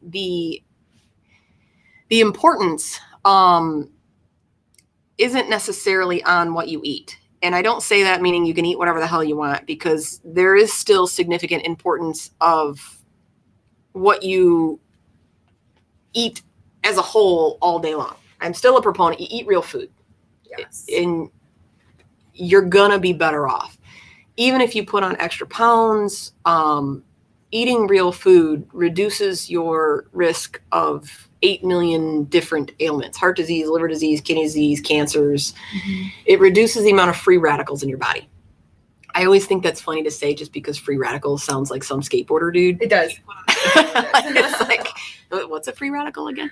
me the importance isn't necessarily on what you eat. And I don't say that meaning you can eat whatever the hell you want, because there is still significant importance of what you eat as a whole all day long. I'm still a proponent. You eat real food. Yes. And you're going to be better off. Even if you put on extra pounds, eating real food reduces your risk of 8 million different ailments: heart disease, liver disease, kidney disease, cancers. Mm-hmm. It reduces the amount of free radicals in your body. I always think that's funny to say just because free radicals sounds like some skateboarder dude. It does. It's like, what's a free radical again?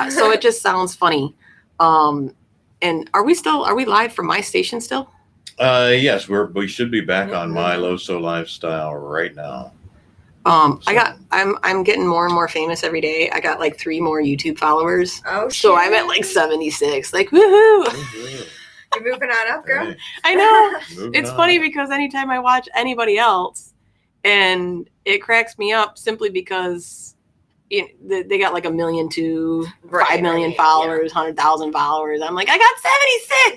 So it just sounds funny. And are we live from my station still? Yes, we should be back on my LoSo lifestyle right now. I'm getting more and more famous every day. I got like 3 more YouTube followers. Oh, shit. So I'm at like 76. Like, woohoo! Mm-hmm. You're moving on up, girl. Hey. I know. It's funny because anytime I watch anybody else, and it cracks me up simply because they got like 1 million to 5 million followers, 100,000 followers. I'm like, I got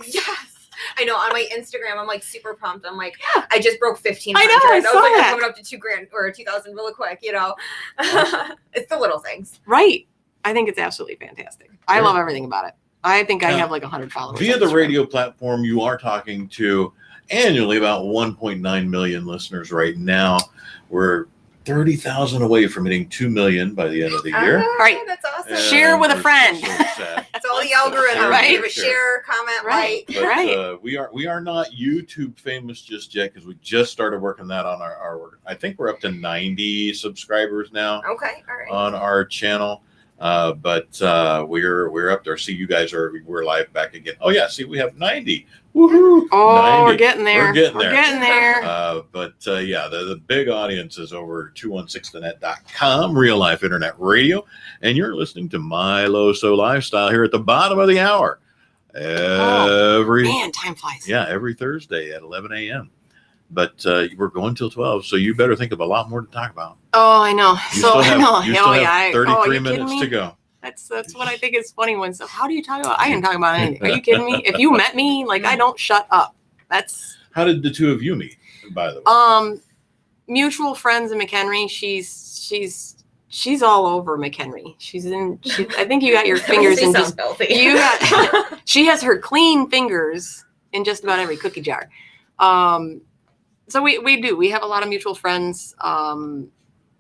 76. Yes. I know. On my Instagram, I'm like super pumped. I'm like, I just broke 1,500. I know. I was like, I'm coming up to $2,000 or 2,000 really quick. It's the little things. Right. I think it's absolutely fantastic. I love everything about it. I think I have like 100 followers. Via the radio platform, you are talking to annually about 1.9 million listeners right now. We're 30,000 away from hitting 2 million by the end of the year. Right. That's awesome. Share with a friend. That's all the algorithm. Right. Give a share, comment, like. But, we are not YouTube famous just yet, because we just started working that on our I think we're up to 90 subscribers now. Okay. All right. On our channel. But we're up there. See, you guys we're live back again. Oh yeah, see, we have 90. Woohoo! Oh, 90. we're getting there. We're getting there. Yeah, the big audience is over 216thenet.com, real life internet radio, and you're listening to My LoSo Lifestyle here at the bottom of the hour. Man, time flies. Yeah, every Thursday at 11 a.m. But we're going till 12, so you better think of a lot more to talk about. Oh, I know. You still have 33 you minutes to go. That's what I think is funny. So how do you talk about? I didn't talk about anything. Are you kidding me? If you met me, like, I don't shut up. That's. How did the two of you meet, by the way? Mutual friends in McHenry. She's all over McHenry. I think you got your fingers in just. She has her clean fingers in just about every cookie jar. So we have a lot of mutual friends.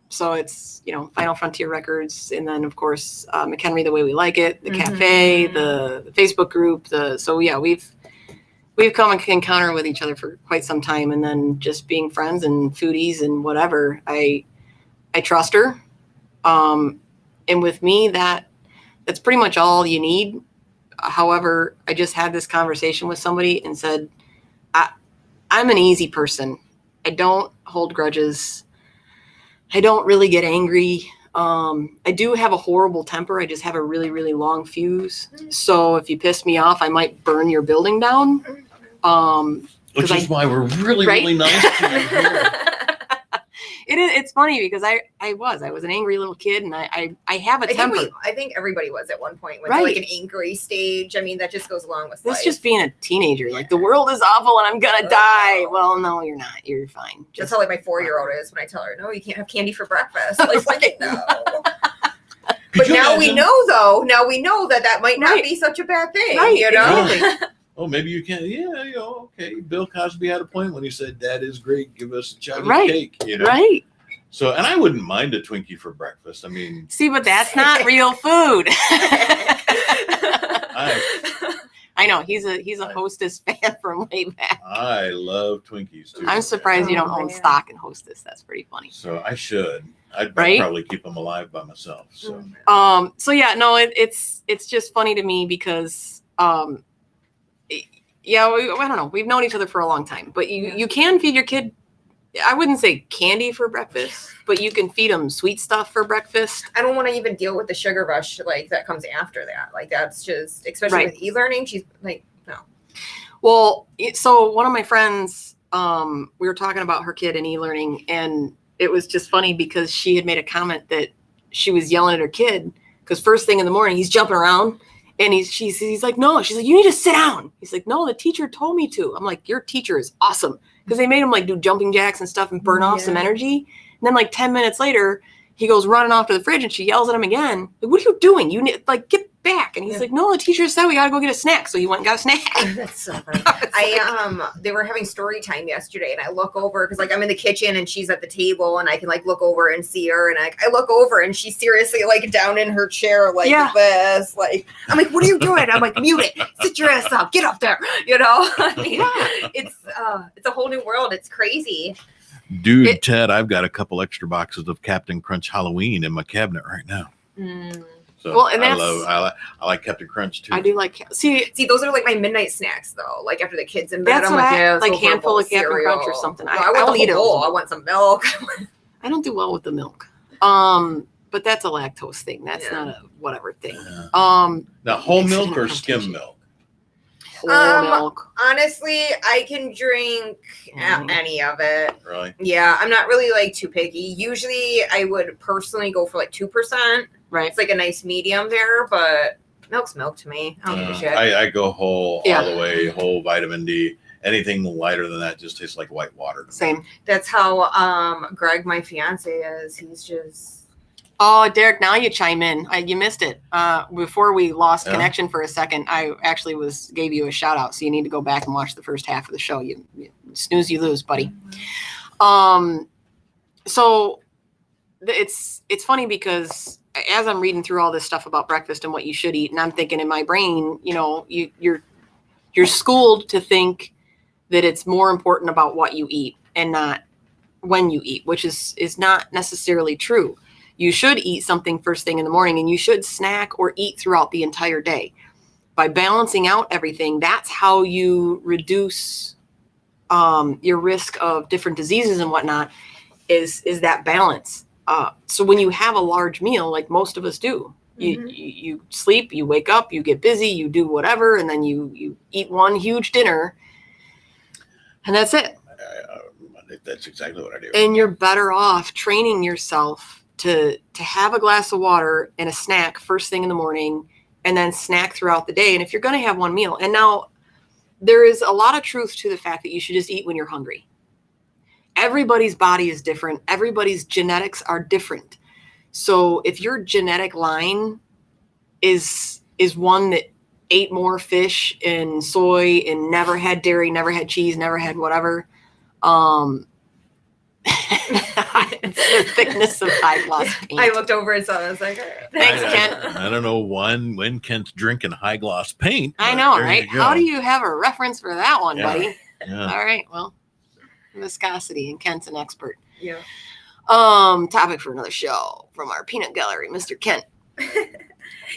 So it's, Final Frontier Records. And then of course, McHenry, The Way We Like It, the cafe, the Facebook group, we've come in encounter with each other for quite some time. And then just being friends and foodies and whatever, I trust her. And with me, that's pretty much all you need. However, I just had this conversation with somebody and said, I'm an easy person. I don't hold grudges. I don't really get angry. I do have a horrible temper. I just have a really, really long fuse. So if you piss me off, I might burn your building down. Which is why we're really, really nice to you here. It's funny because I was an angry little kid, and I have a temper. I think everybody was at one point, like an angry stage. I mean, that just goes along with life. That's just being a teenager. Like, the world is awful and I'm gonna die. Well, no, you're not. You're fine. That's how like my 4-year-old is when I tell her, no, you can't have candy for breakfast. Like, no. But now we know that might not be such a bad thing. Right, Exactly. Oh, maybe you can't. Yeah, okay. Bill Cosby had a point when he said, "Dad is great. Give us a chocolate cake." Right. So, and I wouldn't mind a Twinkie for breakfast. I mean, see, but that's not real food. I know he's a Hostess fan from way back. I love Twinkies too. I'm surprised you don't own stock in Hostess. That's pretty funny. So I should. I'd probably keep them alive by myself. So. So yeah, no, it's just funny to me because I don't know. We've known each other for a long time, but you can feed your kid. I wouldn't say candy for breakfast, but you can feed them sweet stuff for breakfast. I don't want to even deal with the sugar rush like that comes after that. Like, that's just, especially with e-learning, she's like, no. Well, so one of my friends, we were talking about her kid and e-learning, and it was just funny because she had made a comment that she was yelling at her kid because first thing in the morning he's jumping around and he's like, no, she's like, you need to sit down. He's like, no, the teacher told me to. I'm like, your teacher is awesome, because they made him like do jumping jacks and stuff and burn off some energy. And then like 10 minutes later, he goes running off to the fridge and she yells at him again. Like, what are you doing? You need, like, get back. And he's like, no, the teacher said we got to go get a snack. So he went and got a snack. That's so funny. They were having story time yesterday and I look over because like I'm in the kitchen and she's at the table and I can like look over and see her. And I look over and she's seriously like down in her chair like this. Like, I'm like, what are you doing? I'm like, mute it. Sit your ass up. Get up there. You know, I mean, it's a whole new world. It's crazy. Dude, Ted, I've got a couple extra boxes of Captain Crunch Halloween in my cabinet right now. So well, and I like Captain Crunch too. I do like see those are like my midnight snacks though. Like after the kids in bed, that's I'm like handful of Captain Crunch or something. I want eat it. I want some milk. I don't do well with the milk. But that's a lactose thing. That's not a whatever thing. Now whole milk or skim milk? Whole milk. Honestly, I can drink any of it. Really? Yeah, I'm not really like too picky. Usually, I would personally go for like 2%. Right. It's like a nice medium there, but milk's milk to me. I don't give a shit. I go whole all the way, whole vitamin D. Anything lighter than that just tastes like white water. Same. That's how Greg, my fiance, is. He's just. Oh, Derek, now you chime in. You missed it. Before we lost connection for a second, I actually gave you a shout out. So you need to go back and watch the first half of the show. You snooze, you lose, buddy. So it's funny because as I'm reading through all this stuff about breakfast and what you should eat, and I'm thinking in my brain, you know, you're schooled to think that it's more important about what you eat and not when you eat, which is not necessarily true. You should eat something first thing in the morning, and you should snack or eat throughout the entire day. By balancing out everything, that's how you reduce your risk of different diseases and whatnot, is that balance. So when you have a large meal, like most of us do, you sleep, you wake up, you get busy, you do whatever, and then you eat one huge dinner, and that's it. That's exactly what I do. And you're better off training yourself to have a glass of water and a snack first thing in the morning, and then snack throughout the day. And if you're going to have one meal, and now there is a lot of truth to the fact that you should just eat when you're hungry. Everybody's body is different. Everybody's genetics are different. So if your genetic line is one that ate more fish and soy and never had dairy, never had cheese, never had whatever, it's the thickness of high gloss paint. I looked over and saw it. I was like, thanks, Kent. I don't know when Kent's drinking high gloss paint. I know, right? How do you have a reference for that one, buddy? Yeah. All right, well, viscosity, and Kent's an expert. Yeah. Topic for another show from our peanut gallery, Mr. Kent.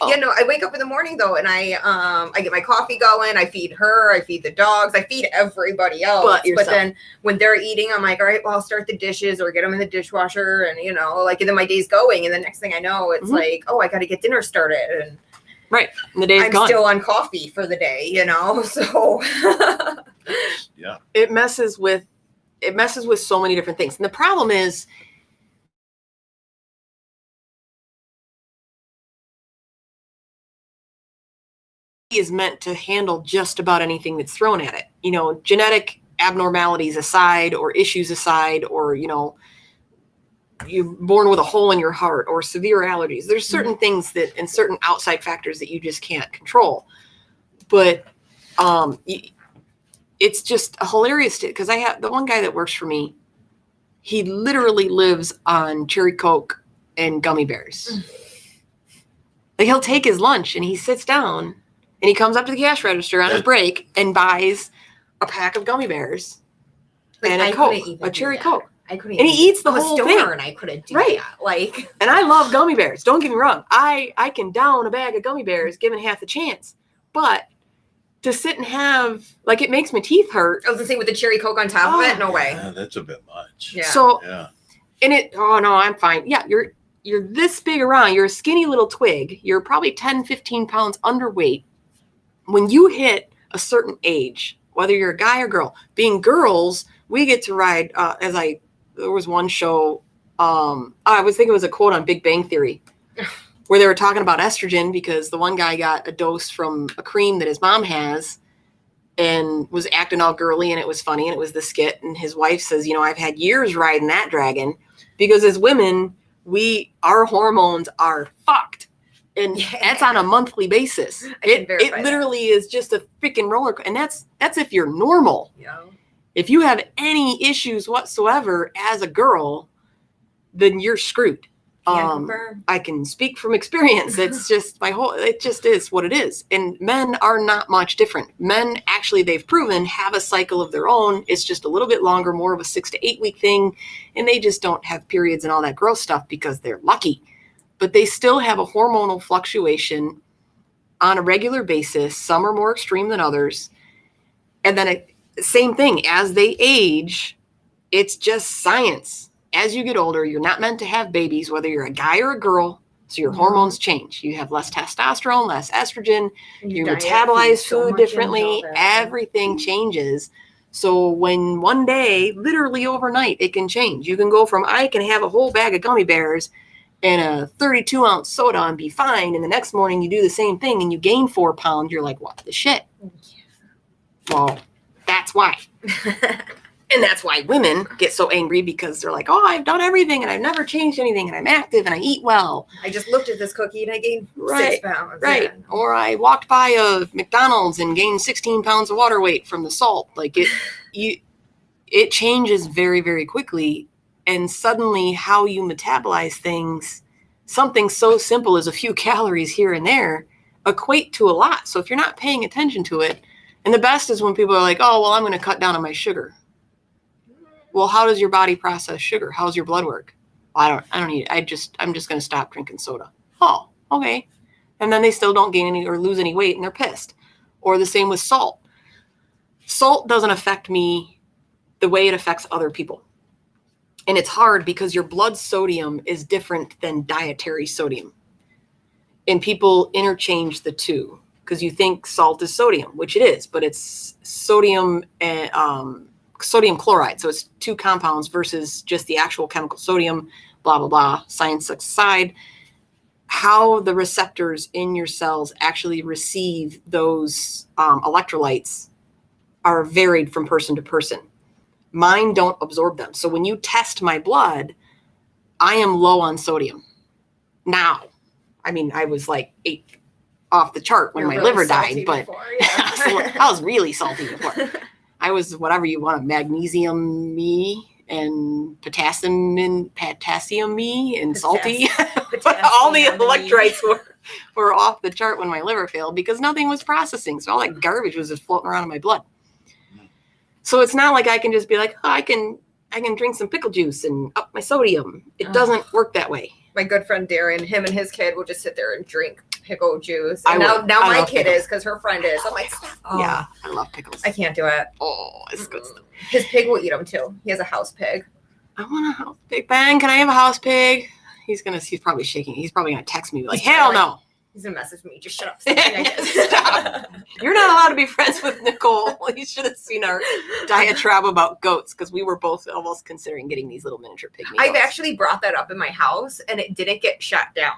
Yeah, no, I wake up in the morning though, and I get my coffee going. I feed her. I feed the dogs. I feed everybody else. But then when they're eating, I'm like, all right, well, I'll start the dishes or get them in the dishwasher, and you know, like, and then my day's going, and the next thing I know, it's like, oh, I got to get dinner started, and and the day's gone. I'm still on coffee for the day, you know, so yeah, it messes with so many different things, and the problem is, is meant to handle just about anything that's thrown at it. You know, genetic abnormalities aside, or issues aside, or, you know, you're born with a hole in your heart or severe allergies. There's certain things that, and certain outside factors that you just can't control. But it's just hilarious because I have the one guy that works for me. He literally lives on cherry Coke and gummy bears. Like, he'll take his lunch and he sits down and he comes up to the cash register on his break and buys a pack of gummy bears and a Coke, a cherry Coke. I couldn't. And he eats the whole thing. And I couldn't do that. Like, and I love gummy bears. Don't get me wrong. I can down a bag of gummy bears given half the chance. But to sit and have, like, it makes my teeth hurt. I was gonna say, with the cherry Coke on top of it, no way. Yeah, that's a bit much. Yeah. So, and no, I'm fine. Yeah, you're this big around. You're a skinny little twig. You're probably 10, 15 pounds underweight. When you hit a certain age, whether you're a guy or girl, being girls, we get to ride, there was one show, I was thinking it was a quote on Big Bang Theory. where they were talking about estrogen because the one guy got a dose from a cream that his mom has and was acting all girly, and it was funny, and it was the skit. And his wife says, I've had years riding that dragon because as women, our hormones are fucked. And that's on a monthly basis. It literally is just a freaking roller coaster. And that's if you're normal. Yeah. If you have any issues whatsoever as a girl, then you're screwed. I can speak from experience. It's just it just is what it is. And men are not much different. Men, actually, they've proven, have a cycle of their own. It's just a little bit longer, more of a 6 to 8 week thing. And they just don't have periods and all that gross stuff because they're lucky. But they still have a hormonal fluctuation on a regular basis. Some are more extreme than others. And then same thing, as they age, it's just science. As you get older, you're not meant to have babies, whether you're a guy or a girl. So your hormones change. You have less testosterone, less estrogen. You metabolize food differently. Everything changes. So when one day, literally overnight, it can change. You can go from, I can have a whole bag of gummy bears and a 32-ounce soda and be fine. And the next morning you do the same thing and you gain 4 pounds. You're like, what the shit? Well, that's why. And that's why women get so angry because they're like, oh, I've done everything and I've never changed anything and I'm active and I eat well. I just looked at this cookie and I gained 6 pounds. Right. Yeah. Or I walked by a McDonald's and gained 16 pounds of water weight from the salt. Like it changes very, very quickly. And suddenly how you metabolize things, something so simple as a few calories here and there, equate to a lot. So if you're not paying attention to it, and the best is when people are like, oh, well, I'm going to cut down on my sugar. Well, how does your body process sugar? How's your blood work? I don't need it. I'm just going to stop drinking soda. Oh, okay. And then they still don't gain any or lose any weight and they're pissed. Or the same with salt. Salt doesn't affect me the way it affects other people. And it's hard because your blood sodium is different than dietary sodium. And people interchange the two because you think salt is sodium, which it is, but it's sodium and sodium chloride. So it's 2 compounds versus just the actual chemical sodium, blah, blah, blah, science aside. How the receptors in your cells actually receive those electrolytes are varied from person to person. Mine don't absorb them. So when you test my blood, I am low on sodium. Now, I mean, I was like 8 off the chart when my liver died, but I was really salty before. I was whatever you want, magnesium me and potassium me and salty. But all the electrolytes were off the chart when my liver failed because nothing was processing. So all that garbage was just floating around in my blood. So it's not like I can just be like, oh, I can drink some pickle juice and up my sodium. It doesn't work that way. My good friend Darren, him and his kid will just sit there and drink pickle juice. And now my kid is because her friend is. I'm like, oh, yeah, I love pickles. I can't do it. Oh, it's good stuff. His pig will eat them too. He has a house pig. I want a house pig. Ben, can I have a house pig? He's probably shaking. He's probably gonna text me like, hell no. He's gonna message me. Just shut up. Stop. You're not allowed to be friends with Nicole. You should have seen our diatribe about goats because we were both almost considering getting these little miniature pygmy goats. I've actually brought that up in my house and it didn't get shut down.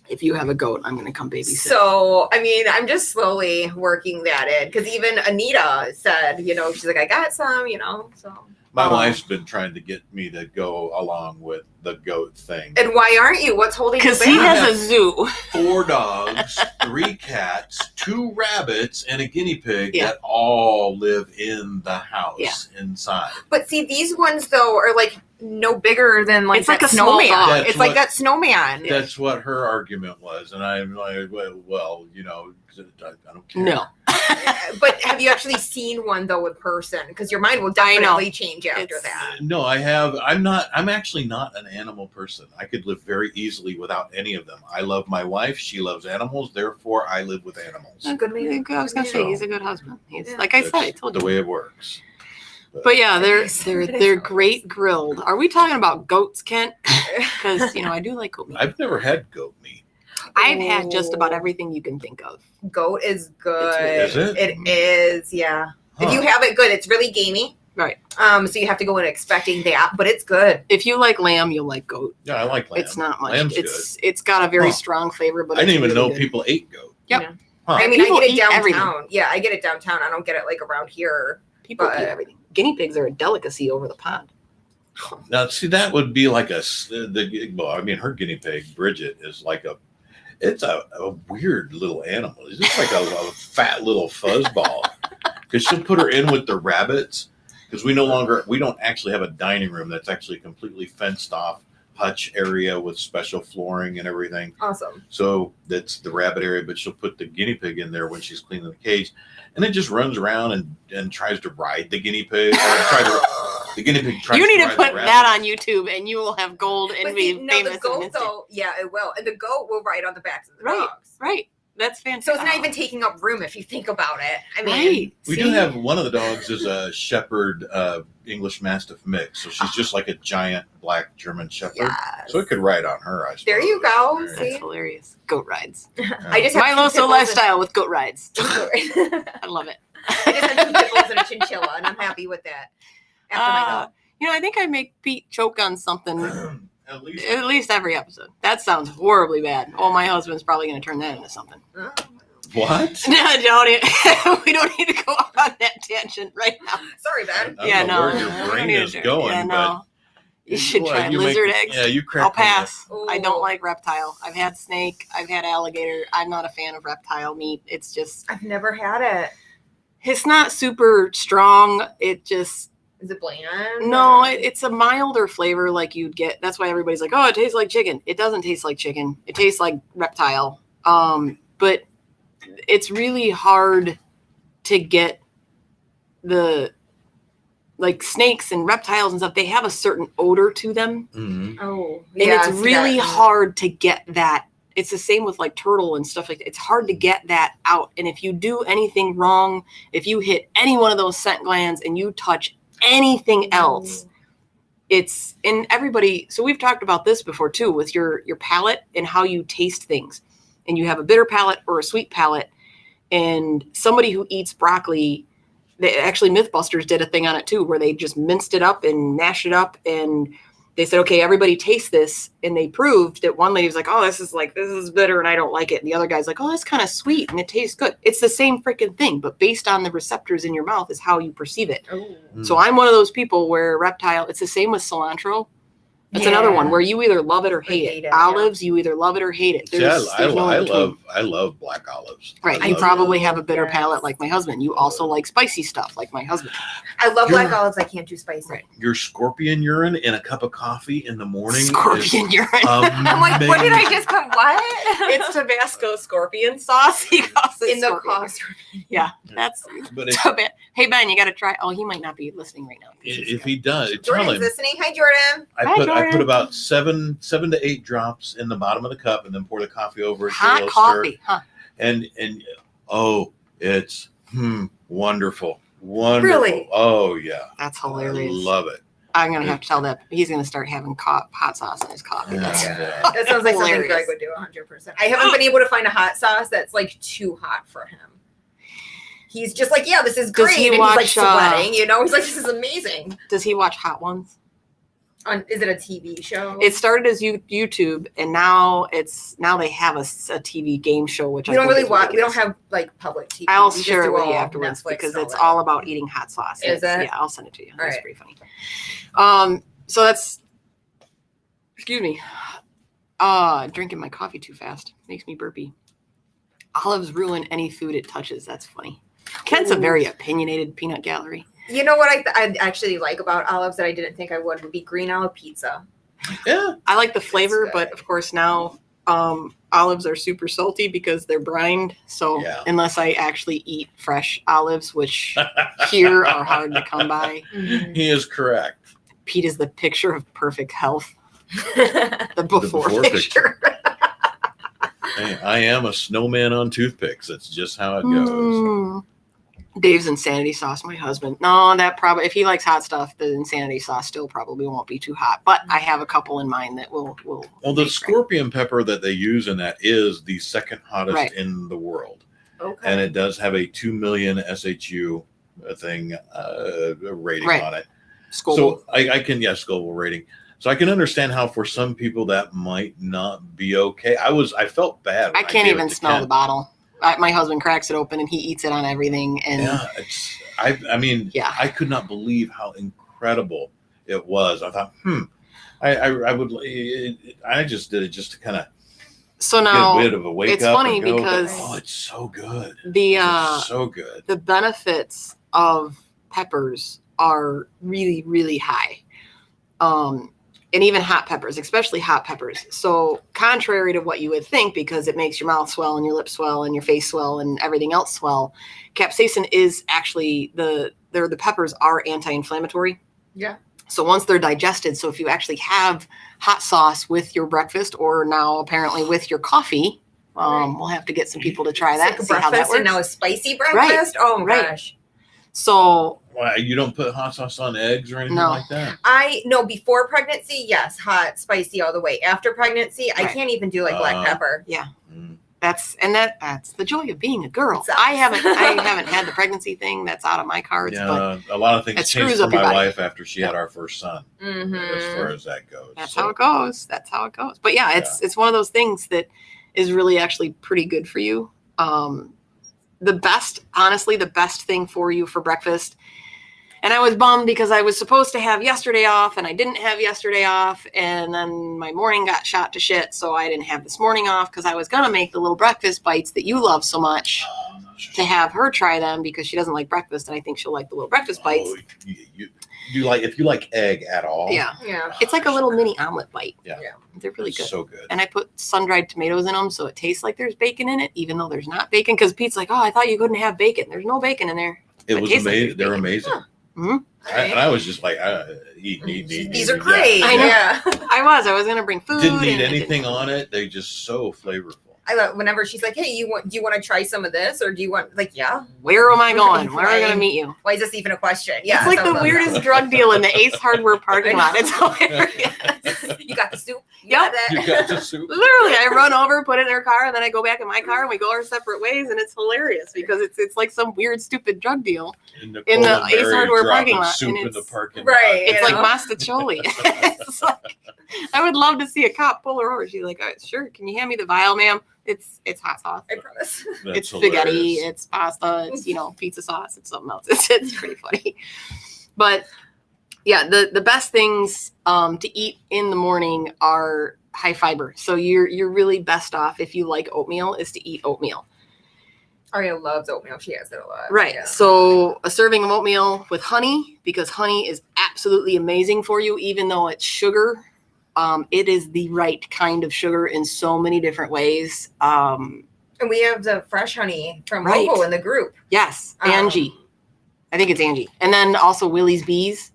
If you have a goat, I'm going to come babysit. So, I mean, I'm just slowly working that in because even Anita said, she's like, I got some, so. My wife's been trying to get me to go along with the goat thing. And why aren't you? What's holding you back? Because he has a zoo. 4 dogs, 3 cats, 2 rabbits, and a guinea pig that all live in the house inside. But see, these ones, though, are like no bigger than it's like a snowman. It's like that snowman. That's what her argument was. And I'm like, well, I don't care. No. But have you actually seen one though in person? Because your mind will definitely change after that. No, I have. I'm actually not an animal person. I could live very easily without any of them. I love my wife. She loves animals. Therefore, I live with animals. I was going to say he's a good husband. He's like I said, I told you the way it works. But yeah, they're great grilled. Are we talking about goats, Kent? Because I do like goat meat. I've never had goat meat. I've had just about everything you can think of. Goat is good. Is it? It is, yeah. Huh. If you have it good, it's really gamey. Right. So you have to go in expecting that, but it's good. If you like lamb, you'll like goat. Yeah, I like lamb. It's not much. Lamb's It's got a very strong flavor, but I didn't even know good. people ate goat. Yep. Yeah. Huh. I mean, People I get it eat downtown. everything. Yeah, I get it downtown. I don't get it like around here. People eat everything. Guinea pigs are a delicacy over the pond. Now, see, that would be like her guinea pig, Bridget, is like it's a weird little animal. It's just like a fat little fuzzball. Because she'll put her in with the rabbits. Because we don't actually have a dining room that's actually completely fenced off hutch area with special flooring and everything. Awesome. So that's the rabbit area, but she'll put the guinea pig in there when she's cleaning the cage. And it just runs around and tries to ride the guinea pig. The guinea pig tries You need to ride put the that on YouTube and you will have gold and But be see, famous. the goat, in instant. though, yeah, it will. And the goat will ride on the backs of the dogs. Right. That's fantastic. So it's not even taking up room if you think about it. I mean, Right. We do have one of the dogs is a shepherd English Mastiff mix. So she's just like a giant black German shepherd. yes. So it could ride on her, I suppose. There you go. Yeah. That's See? hilarious. Goat rides. I just have My two LoSo pickles lifestyle with goat rides. I I love it. just have 2 pickles and a chinchilla, and I'm happy with that. After my goat. I think I make Pete choke on something At least. at least every episode. That sounds horribly bad. Oh, my husband's probably going to turn that into something. Oh. What? No, we don't need to go on that tangent right now. Sorry, Ben. I don't know where I your don't brain need is to- going, Yeah, no. You should Well, try you lizard make- eggs. Yeah, you I'll crack me up. pass. I don't Ooh. like reptile. I've had snake. I've had alligator. I'm not a fan of reptile meat. It's just, I've never had it. it's not super strong. It just, Is it bland? no, it's a milder flavor like you'd get. That's why everybody's like, oh, it tastes like chicken. It doesn't taste like chicken. It tastes like reptile. But it's really hard to get the, like snakes and reptiles and stuff, they have a certain odor to them. Mhm. Oh, And yeah, it's I see really that. hard to get that. It's the same with like turtle and stuff like that. It's hard to get that out. And if you do anything wrong, if you hit any one of those scent glands and you touch anything else, it's in everybody. So we've talked about this before too, with your palate and how you taste things. And you have a bitter palate or a sweet palate. And somebody who eats broccoli, they actually Mythbusters did a thing on it too, where they just minced it up and mashed it up. And they said, okay, everybody taste this. And they proved that one lady was like, oh, this is bitter and I don't like it. And the other guy's like, oh, that's kind of sweet and it tastes good. It's the same freaking thing, but based on the receptors in your mouth is how you perceive it. Oh. So I'm one of those people where reptile, it's the same with cilantro. That's another one where you either love it or hate it. Olives, you either love it or hate it. See, There's no in between. I love black olives. Right. I You love probably have a bitter Yes. palate like my husband. You also like spicy stuff like my husband. I love You're- black olives. I can't do spicy. Right. your scorpion urine in a cup of coffee in the morning. Scorpion urine. I'm like, what did I just put? What? It's Tabasco scorpion sauce. He calls it in the scorpion. cost. Yeah, that's But if, so bad. Hey Ben, you got to try. Oh, he might not be listening right now. if he does, tell Jordan's him. listening. Hi, Jordan. I Hi, put Jordan. about seven to 8 drops in the bottom of the cup, and then pour the coffee over it. give it a Hot little coffee, huh? stir, and oh, it's wonderful, wonderful. Really? Oh yeah, That's I hilarious. love it. I'm gonna have to tell that he's gonna start having hot sauce in his coffee. Yeah. That's That sounds like something Hilarious. Greg would do 100%. I haven't been able to find a hot sauce that's like too hot for him. He's just like, yeah, this is Does great. he And he's like watch, sweating, you know? He's like, this is amazing. Does he watch Hot Ones? Is it a TV show? It started as YouTube, and now they have a TV game show, which we I don't think really is watch. We don't ridiculous. have like public TV. I'll We just share it do with you all afterwards Netflix because and it's that. all about eating hot sauce. Is it? Yeah, I'll send it to you. That's right. pretty funny. So that's, excuse me. Drinking my coffee too fast makes me burpy. Olives ruin any food it touches. That's funny. Ken's a very opinionated peanut gallery. You know what I actually like about olives that I didn't think I would be green olive pizza. Yeah, I like the flavor, good. but of course now olives are super salty because they're brined. So Yeah. unless I actually eat fresh olives, which here are hard to come by, he is correct. Pete is the picture of perfect health. Mm-hmm. The before, before picture. Hey, I am a snowman on toothpicks. That's just how it goes. Mm. Dave's insanity sauce, my husband. No, that probably, if he likes hot stuff, the insanity sauce still probably won't be too hot. But I have a couple in mind that will. Well, the make scorpion pepper that they use in that is the second hottest Right. in the world. Okay. And it does have a 2 million SHU rating Right. on it. Scoville. So I can, Scoville rating. So I can understand how for some people that might not be okay. I felt bad. I When can't gave it even to smell Ken. the bottle. My husband cracks it open and he eats it on everything. And Yeah, I mean, Yeah. I could not believe how incredible it was. I thought, I would. I just did it just to kind of so get now a bit of a wake it's up funny and go. because It's so good. It's so good. the benefits of peppers are really, really high. And even hot peppers, especially hot peppers. So contrary to what you would think, because it makes your mouth swell and your lips swell and your face swell and everything else swell, capsaicin is actually the peppers are anti-inflammatory. Yeah. So once they're digested, so if you actually have hot sauce with your breakfast or now apparently with your coffee, we'll have to get some people to try that. It's see like how that breakfast works. and now a spicy breakfast. Oh my gosh. So Why you don't put hot sauce on eggs or anything No. like that? I know before pregnancy, yes, hot, spicy all the way. After pregnancy, I Right. can't even do like black pepper. Mm. that's the joy of being a girl. It sucks. I haven't had the pregnancy thing. That's out of my cards. But A lot of things it changed screws for up your my body. wife after she had our first son. Mm-hmm. As far as that goes, that's how it goes. That's how it goes. But yeah, it's one of those things that is really actually pretty good for you. The best thing for you for breakfast. And I was bummed because I was supposed to have yesterday off and I didn't have yesterday off. And then my morning got shot to shit. So I didn't have this morning off because I was going to make the little breakfast bites that you love so much to have her try them because she doesn't like breakfast. And I think she'll like the little breakfast bites. You like, if you like egg at all? Yeah. It's like a little mini omelet bite. Yeah. They're really good. So good. And I put sun-dried tomatoes in them so it tastes like there's bacon in it, even though there's not bacon. Because Pete's like, oh, I thought you couldn't have bacon. There's no bacon in there. It was tastes like amazing. there's They're bacon. amazing. Huh. Mm-hmm. And I was just like, eat. These are great. I know. Yeah. I was going to bring food. Didn't need and it anything didn't. on it. They're just so flavorful. I love whenever she's like, "Hey, do you want to try some of this, or do you want yeah? Where am I going? Where am I going to meet you? Why is this even a question? Yeah, It's like the weirdest drug deal in the Ace Hardware parking lot. It's hilarious. You got the soup. Yep. got that? You got the soup. Literally, I run over, put it in her car, and then I go back in my car, and we go our separate ways, and it's hilarious because it's like some weird, stupid drug deal. In the Ace Hardware parking lot, Soup and in it's- the parking Right, lot. It's You like know? Mastacholi. It's like, I would love to see a cop pull her over. She's like, "All right, sure, can you hand me the vial, ma'am? It's hot sauce. I promise. That's It's spaghetti, hilarious. it's pasta, it's pizza sauce, it's something else. It's pretty funny. But yeah, the best things to eat in the morning are high fiber. So you're really best off if you like oatmeal is to eat oatmeal. Aria loves oatmeal. She has it a lot. Right. Yeah. So a serving of oatmeal with honey, because honey is absolutely amazing for you, even though it's sugar. It is the right kind of sugar in so many different ways. And we have the fresh honey from Right. Logo in the group. Yes, Angie. I think it's Angie. And then also Willie's Bees.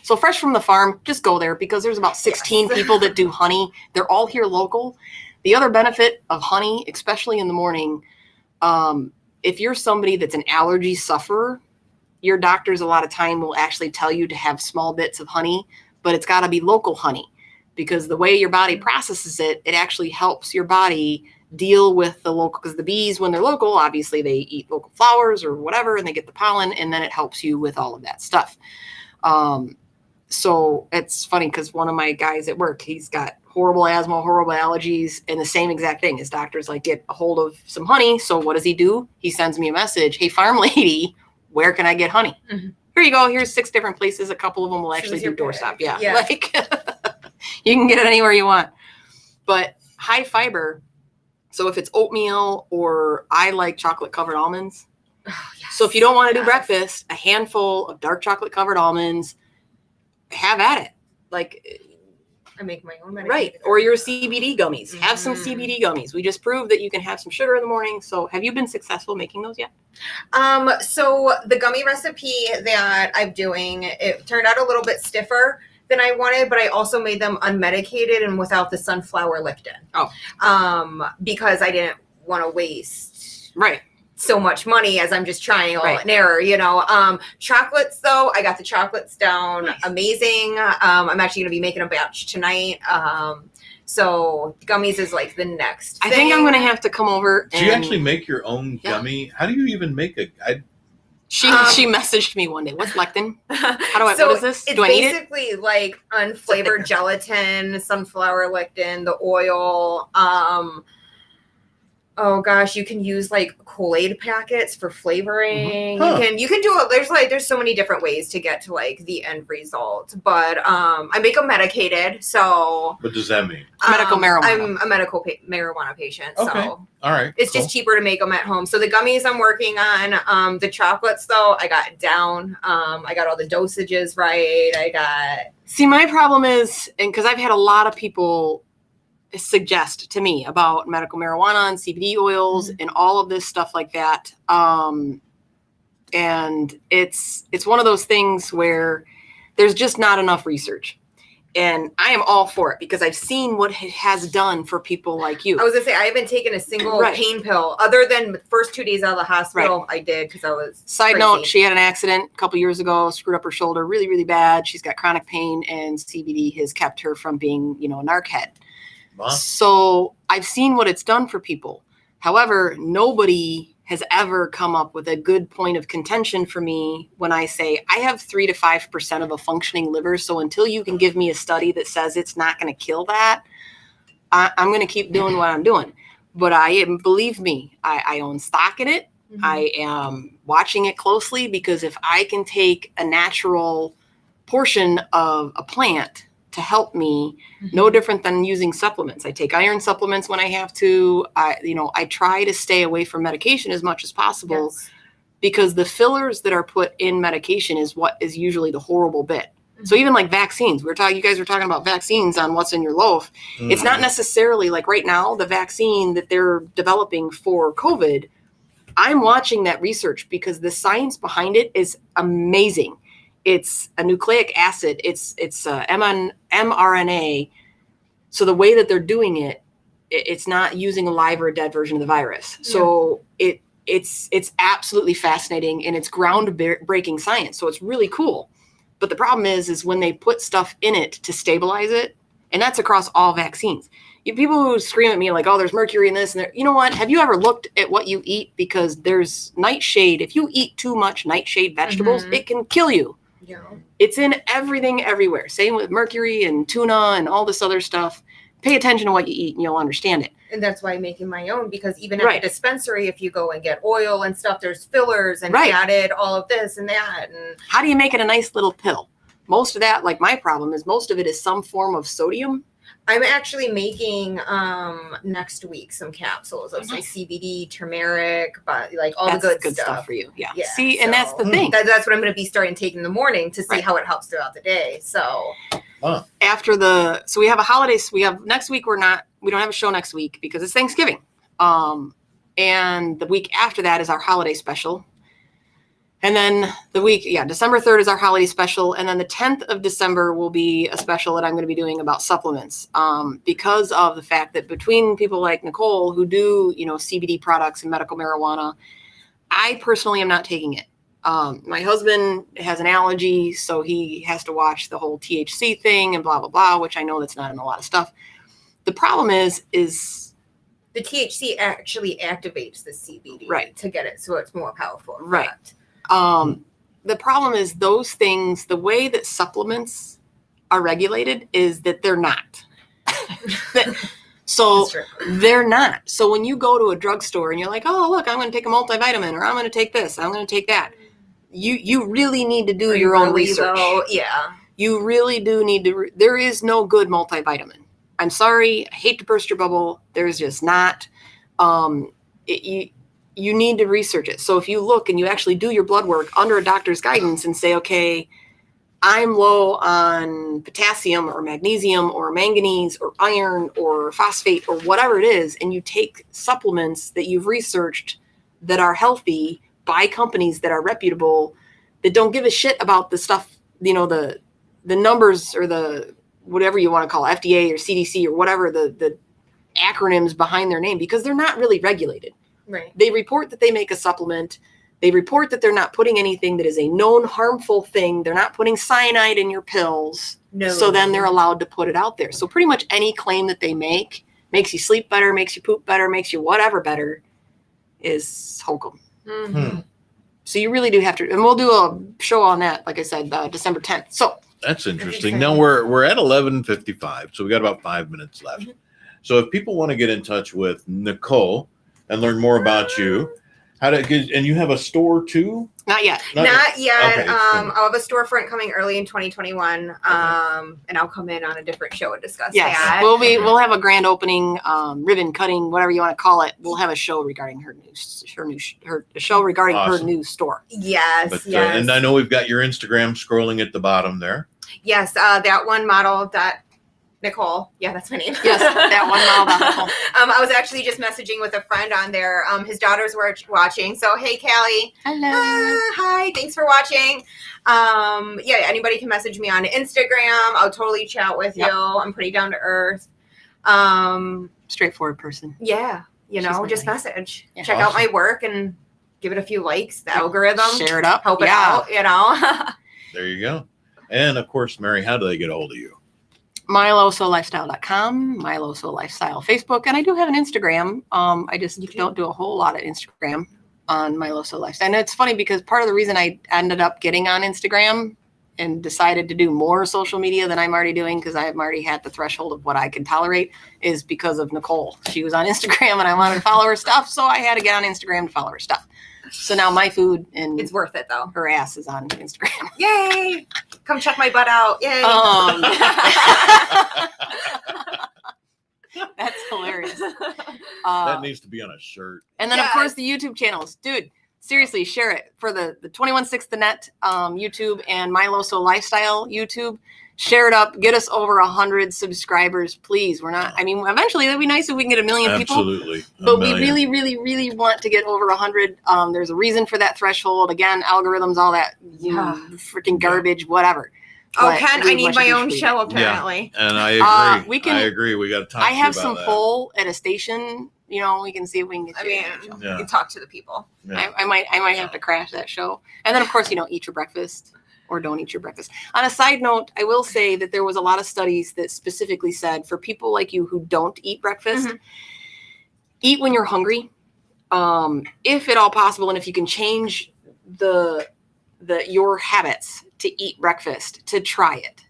So fresh from the farm, just go there because there's about 16 Yes. people that do honey. They're all here local. The other benefit of honey, especially in the morning, if you're somebody that's an allergy sufferer, your doctors a lot of time will actually tell you to have small bits of honey, but it's got to be local honey because the way your body processes it, it actually helps your body deal with the local, because the bees, when they're local, obviously they eat local flowers or whatever, and they get the pollen, and then it helps you with all of that stuff. So it's funny because one of my guys at work, he's got horrible asthma, horrible allergies, and the same exact thing. His doctor's like, get a hold of some honey. So what does he do? He sends me a message. Hey, farm lady, where can I get honey? Mm-hmm. Here you go. Here's 6 different places. A couple of them will actually do doorstop. Yeah. Like you can get it anywhere you want. But high fiber. So if it's oatmeal or I like chocolate covered almonds. Oh, yes. So if you don't want to do breakfast, a handful of dark chocolate covered almonds, have at it. Like I make my own medication. right. Or your CBD gummies. Have some Mhm. CBD gummies. We just proved that you can have some sugar in the morning. So have you been successful making those yet? So the gummy recipe that I'm doing, it turned out a little bit stiffer than I wanted, but I also made them unmedicated and without the sunflower lectin. Oh. Because I didn't want to waste Right. so much money as I'm just trying all Right. and error, Chocolates though, I got the chocolates down. Nice. Amazing. I'm actually going to be making a batch tonight. So gummies is like the next I thing. think I'm going to have to come over. Do you actually make your own gummy? How do you even make She messaged me one day. What's lectin? What is this? It's Do I need it? basically like unflavored gelatin, sunflower lectin, the oil. Oh gosh, you can use like Kool-Aid packets for flavoring. Huh. You can do it. There's so many different ways to get to like the end result. But I make them medicated. So What does that mean? Medical marijuana. I'm a medical marijuana patient. Okay. So All right. it's just cheaper to make them at home. So the gummies I'm working on, the chocolates though, I got it down. I got all the dosages right. See, my problem is, and because I've had a lot of people suggest to me about medical marijuana and CBD oils and all of this stuff like that. And it's one of those things where there's just not enough research. And I am all for it because I've seen what it has done for people like you. I was gonna say I haven't taken a single pain pill other than the first 2 days out of the hospital. I did because I was Side note, she had an accident a couple years ago, screwed up her shoulder really, really bad. She's got chronic pain, and CBD has kept her from being, a narc head. Wow. So I've seen what it's done for people. However, nobody has ever come up with a good point of contention for me when I say I have 3 to 5% of a functioning liver. So until you can give me a study that says it's not going to kill that, I'm going to keep doing what I'm doing. But believe me, I own stock in it. Mm-hmm. I am watching it closely because if I can take a natural portion of a plant to help me, no different than using supplements. I take iron supplements when I have to. I try to stay away from medication as much as possible because the fillers that are put in medication is what is usually the horrible bit. So even like vaccines, you guys were talking about vaccines on what's in your loaf. It's not necessarily like right now, the vaccine that they're developing for COVID, I'm watching that research because the science behind it is amazing. It's a nucleic acid. It's mRNA. So the way that they're doing it, it's not using a live or a dead version of the virus. So it's absolutely fascinating and it's groundbreaking science. So it's really cool. But the problem is when they put stuff in it to stabilize it, and that's across all vaccines. People who scream at me like, oh, there's mercury in this and there. You know what? Have you ever looked at what you eat? Because there's nightshade. If you eat too much nightshade vegetables, it can kill you. Yeah. It's in everything everywhere. Same with mercury and tuna and all this other stuff. Pay attention to what you eat and you'll understand it. And that's why I'm making my own because even at the dispensary, if you go and get oil and stuff, there's fillers and added all of this and that. And how do you make it a nice little pill? Most of that, like my problem is most of it is some form of sodium. I'm actually making next week some capsules of some CBD, turmeric, but like all the good stuff for you. Yeah. See, and that's the thing. That's what I'm going to be starting taking in the morning to see how it helps throughout the day. So after we have a holiday. We have next week. We don't have a show next week because it's Thanksgiving. And the week after that is our holiday special. And then December 3rd is our holiday special. And then the 10th of December will be a special that I'm going to be doing about supplements because of the fact that between people like Nicole who do, CBD products and medical marijuana, I personally am not taking it. My husband has an allergy, so he has to watch the whole THC thing and blah, blah, blah, which I know that's not in a lot of stuff. The problem is the THC actually activates the CBD to get it so it's more powerful. Right. The problem is those things, the way that supplements are regulated is that they're not. So they're not. So when you go to a drugstore and you're like, oh, look, I'm going to take a multivitamin or I'm going to take this, I'm going to take that. You really need to do your own research. You really do need to. There is no good multivitamin. I'm sorry. I hate to burst your bubble. There's just not. You need to research it. So if you look and you actually do your blood work under a doctor's guidance and say, okay, I'm low on potassium or magnesium or manganese or iron or phosphate or whatever it is, and you take supplements that you've researched that are healthy by companies that are reputable, that don't give a shit about the stuff, the numbers or the whatever you want to call it, FDA or CDC or whatever the acronyms behind their name, because they're not really regulated. Right. They report that they make a supplement. They report that they're not putting anything that is a known harmful thing. They're not putting cyanide in your pills. No. So then they're allowed to put it out there. So pretty much any claim that they make makes you sleep better, makes you poop better, makes you whatever better is hokum. Mm-hmm. So you really do have to, and we'll do a show on that, like I said, December 10th. So that's interesting. Now we're at 11:55, so we got about 5 minutes left. Mm-hmm. So if people want to get in touch with Nicole and learn more about you, and you have a store too? Not yet. Okay, I'll have a storefront coming early in 2021. And I'll come in on a different show and discuss that. We'll have a grand opening, ribbon cutting, whatever you want to call it. We'll have a show regarding her new store. Yes. And I know we've got your Instagram scrolling at the bottom there. Yes, that one model Nicole. Yeah, that's my name. Yes, that one model. I was actually just messaging with a friend on there. His daughters were watching. So, hey, Callie. Hello. Hi. Thanks for watching. Anybody can message me on Instagram. I'll totally chat with you. I'm pretty down to earth. Straightforward person. Yeah. Just message. Yeah. Check out my work and give it a few likes. The algorithm. Share it up. Help it out, There you go. And, of course, Mary, how do they get a hold of you? MyLoSoLifestyle.com, MyLoSo Lifestyle Facebook, and I do have an Instagram. I just don't do a whole lot of Instagram on MyLoSo Lifestyle. And it's funny because part of the reason I ended up getting on Instagram and decided to do more social media than I'm already doing, because I've already had the threshold of what I can tolerate, is because of Nicole. She was on Instagram and I wanted to follow her stuff, so I had to get on Instagram to follow her stuff. So now my food and it's worth it though. Her ass is on Instagram. Yay! Come check my butt out. Yay! That's hilarious. That needs to be on a shirt. And then of course the YouTube channels, dude. Seriously, share it for the 216 the net YouTube and MyLoSo Lifestyle YouTube. Share it up. Get us over 100 subscribers, please. We're not. I mean, eventually that'd be nice if we can get 1 million people. Absolutely. But we really, really, really want to get over 100. There's a reason for that threshold. Again, algorithms, all that freaking garbage, whatever. Ken, I need my own show apparently. Yeah. And I agree. I agree. We got to talk. I have some pull at a station. We can see if we can get. You can talk to the people. Yeah. I might have to crash that show. And then of course, eat your breakfast. Or don't eat your breakfast. On a side note, I will say that there was a lot of studies that specifically said for people like you who don't eat breakfast, eat when you're hungry, if at all possible, and if you can change your habits to eat breakfast, to try it,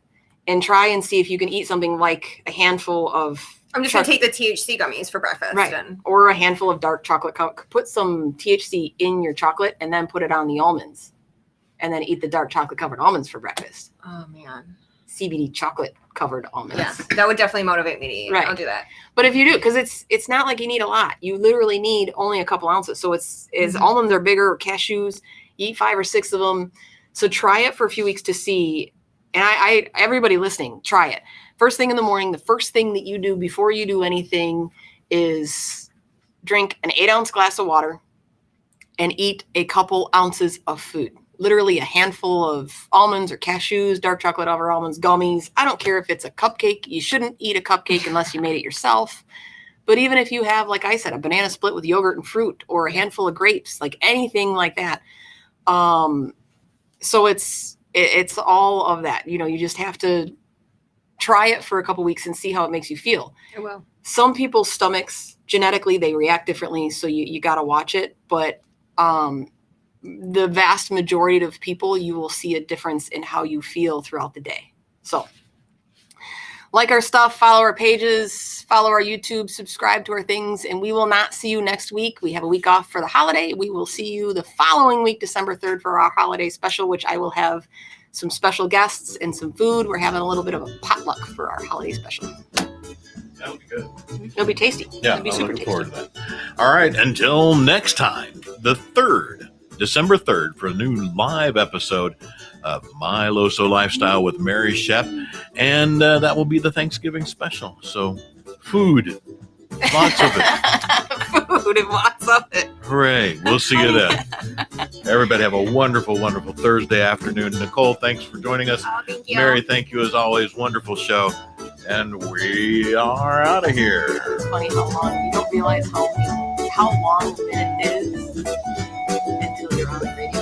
and try and see if you can eat something like a handful of. I'm just gonna take the THC gummies for breakfast, right? Or a handful of dark chocolate. Put some THC in your chocolate, and then put it on the almonds. And then eat the dark chocolate covered almonds for breakfast. Oh man. CBD chocolate covered almonds. Yeah, that would definitely motivate me to eat. Right. I'll do that. But if you do, because it's not like you need a lot. You literally need only a couple ounces. So almonds are bigger, or cashews, you eat 5 or 6 of them. So try it for a few weeks to see. And I everybody listening, try it. First thing in the morning, the first thing that you do before you do anything is drink an 8-ounce glass of water and eat a couple ounces of food. Literally a handful of almonds or cashews, dark chocolate over almonds, gummies. I don't care if it's a cupcake. You shouldn't eat a cupcake unless you made it yourself. But even if you have, like I said, a banana split with yogurt and fruit, or a handful of grapes, like anything like that. So it's all of that. You just have to try it for a couple weeks and see how it makes you feel. I will. Some people's stomachs, genetically, they react differently. So you got to watch it. But the vast majority of people, you will see a difference in how you feel throughout the day. So like our stuff, follow our pages, follow our YouTube, subscribe to our things, and we will not see you next week. We have a week off for the holiday. We will see you the following week, December 3rd, for our holiday special, which I will have some special guests and some food. We're having a little bit of a potluck for our holiday special. That'll be good. It'll be tasty. Yeah, I'm looking forward to that. All right, until next time, December 3rd, for a new live episode of My LoSo Lifestyle with Mary Schepp, and that will be the Thanksgiving special. So, food, lots of it. Food and lots of it. Hooray! We'll see you then. Everybody have a wonderful, wonderful Thursday afternoon. Nicole, thanks for joining us. Oh, thank you. Mary, thank you as always. Wonderful show, and we are out of here. It's funny how long you don't realize how long a minute is until you're on the radio.